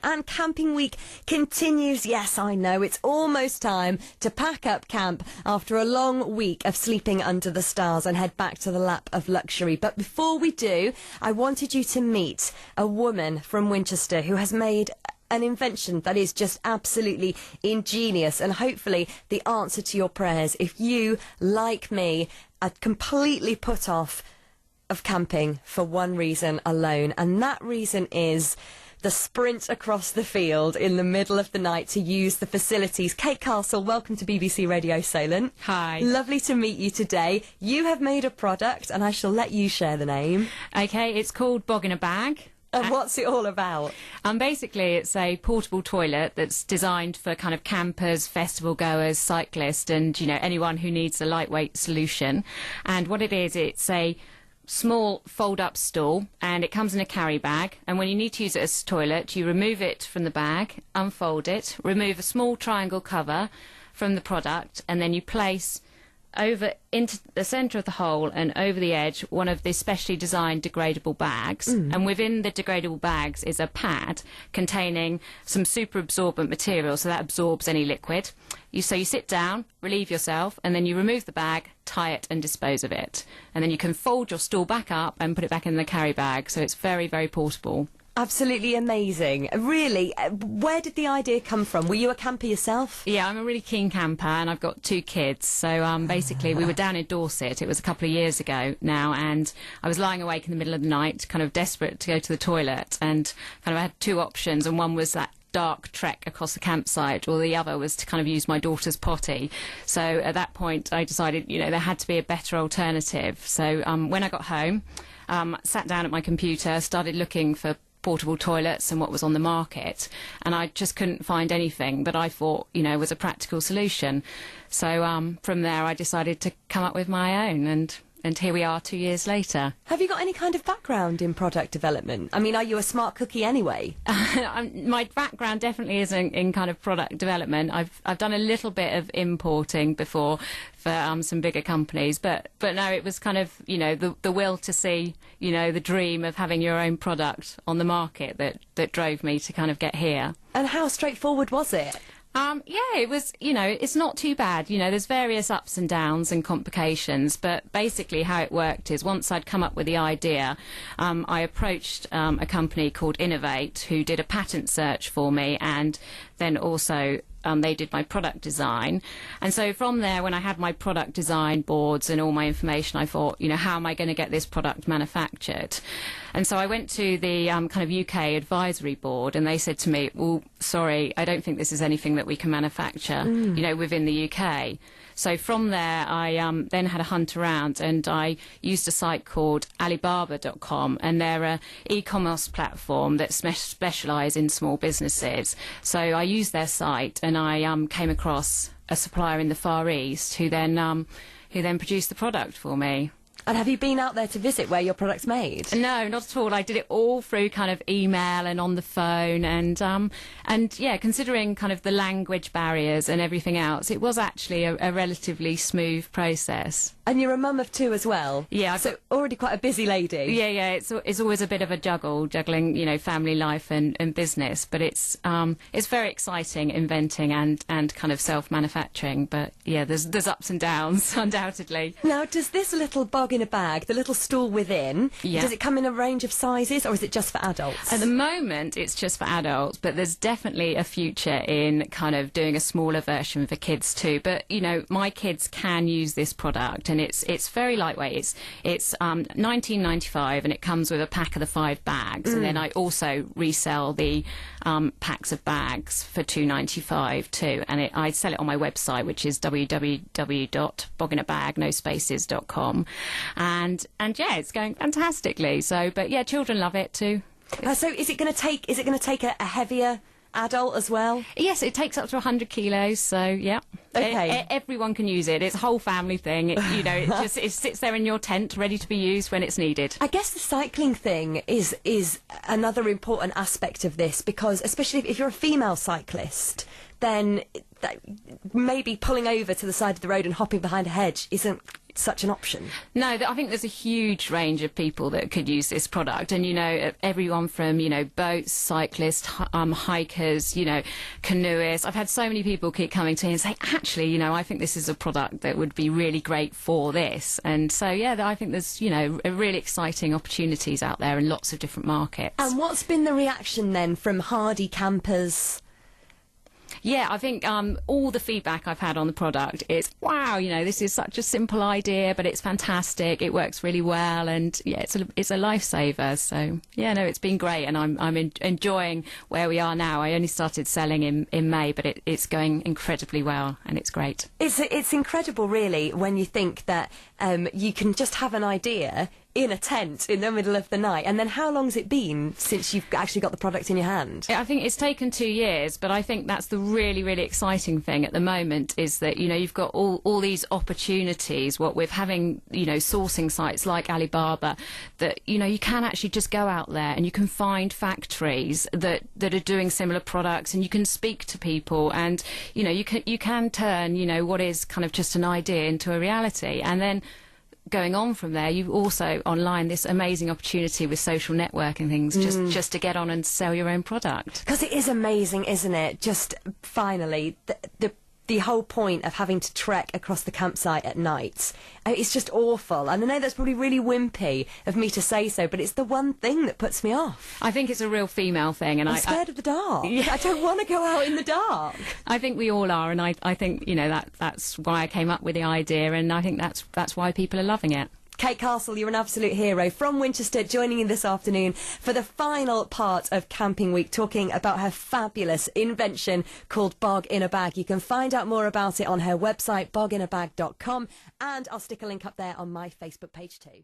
And camping week continues. Yes, I know, it's almost time to pack up camp after a long week of sleeping under the stars and head back to the lap of luxury. But before we do, I wanted you to meet a woman from Winchester who has made an invention that is just absolutely ingenious and hopefully the answer to your prayers if you, like me, are completely put off of camping for one reason alone, and that reason is the sprint across the field in the middle of the night to use the facilities. Kate Castle, welcome to BBC Radio Solent. Hi. Lovely to meet you today. You have made a product and I shall let you share the name. Okay, it's called BoginaBag. And what's it all about? Basically, it's a portable toilet that's designed for kind of campers, festival goers, cyclists, and, you know, anyone who needs a lightweight solution. And what it is, it's a small fold-up stool, and it comes in a carry bag, and when you need to use it as a toilet, you remove it from the bag, unfold it, remove a small triangle cover from the product, and then you place over into the centre of the hole and over the edge one of the specially designed degradable bags, and within the degradable bags is a pad containing some super absorbent material, so that absorbs any liquid. So you sit down, relieve yourself, and then you remove the bag, tie it and dispose of it, and then you can fold your stool back up and put it back in the carry bag, so it's very, very portable. Absolutely amazing. Really, where did the idea come from? Were you a camper yourself? Yeah, I'm a really keen camper and I've got 2 kids. So basically we were down in Dorset, it was a couple of years ago now, and I was lying awake in the middle of the night, kind of desperate to go to the toilet, and kind of I had 2 options, and one was that dark trek across the campsite, or the other was to kind of use my daughter's potty. So at that point I decided, you know, there had to be a better alternative. So when I got home, sat down at my computer, started looking for portable toilets and what was on the market, and I just couldn't find anything that I thought, you know, was a practical solution. So from there I decided to come up with my own, and here we are 2 years later. Have you got any kind of background in product development? I mean, are you a smart cookie anyway? My background definitely isn't in kind of product development. I've done a little bit of importing before for some bigger companies, but no, it was kind of, you know, the will to see, you know, the dream of having your own product on the market that drove me to kind of get here. And how straightforward was it? Yeah, it was, you know, it's not too bad. You know, there's various ups and downs and complications, but basically how it worked is once I'd come up with the idea, I approached a company called Innovate who did a patent search for me, and then also they did my product design. And so from there, when I had my product design boards and all my information, I thought, you know, how am I going to get this product manufactured? And so I went to the kind of UK advisory board, and they said to me, well, sorry, I don't think this is anything that we can manufacture, you know, within the UK. So from there, I then had a hunt around, and I used a site called Alibaba.com, and they're an e-commerce platform that specialise in small businesses. So I used their site, and I came across a supplier in the Far East who then produced the product for me. And have you been out there to visit where your product's made? No, not at all. I did it all through kind of email and on the phone, and yeah, considering kind of the language barriers and everything else, it was actually a relatively smooth process. And you're a mum of 2 as well. Yeah. So already quite a busy lady. Yeah. It's always a bit of a juggling, you know, family life and business. But it's very exciting inventing and kind of self-manufacturing. But yeah, there's ups and downs, undoubtedly. Now, does this little BoginaBag, the little stool within, does it come in a range of sizes, or is it just for adults? At the moment, it's just for adults, but there's definitely a future in kind of doing a smaller version for kids too. But you know, my kids can use this product, and it's very lightweight. It's $19.95, and it comes with a pack of the 5 bags, and then I also resell the packs of bags for $2.95 too, and I sell it on my website, which is www.boginabag.com, and yeah, it's going fantastically. So, but yeah, children love it too. So is it going to take a heavier adult as well? Yes, it takes up to 100 kilos, so yeah. Okay. Everyone can use it. It's a whole family thing. You know, it sits there in your tent ready to be used when it's needed. I guess the cycling thing is another important aspect of this, because especially if you're a female cyclist, then maybe pulling over to the side of the road and hopping behind a hedge isn't such an option? No, I think there's a huge range of people that could use this product, and everyone from boats, cyclists, hikers, canoeists. I've had so many people keep coming to me and say, actually, I think this is a product that would be really great for this. And so I think there's really exciting opportunities out there in lots of different markets. And what's been the reaction then from hardy campers? Yeah, I think all the feedback I've had on the product is, wow, this is such a simple idea, but it's fantastic. It works really well, and it's a lifesaver. So it's been great, and I'm enjoying where we are now. I only started selling in May, but it's going incredibly well, and it's great. It's incredible, really, when you think that you can just have an idea in a tent in the middle of the night. And then how long's it been since you've actually got the product in your hand? I think it's taken 2 years, but I think that's the really, really exciting thing at the moment, is that, you've got all these opportunities, what with having, sourcing sites like Alibaba, that, you can actually just go out there and you can find factories that are doing similar products, and you can speak to people, and, you can turn, what is kind of just an idea into a reality. And then going on from there, you've also online this amazing opportunity with social networking things, just to get on and sell your own product. Because it is amazing, isn't it? Just finally, the whole point of having to trek across the campsite at night, it's just awful. And I know that's probably really wimpy of me to say so, but it's the one thing that puts me off. I think it's a real female thing, and I'm scared of the dark. Yeah. I don't want to go out in the dark. I think we all are, and I think that's why I came up with the idea, and I think that's why people are loving it. Kate Castle, you're an absolute hero from Winchester, joining in this afternoon for the final part of Camping Week, talking about her fabulous invention called Bog in a Bag. You can find out more about it on her website, boginabag.com, and I'll stick a link up there on my Facebook page too.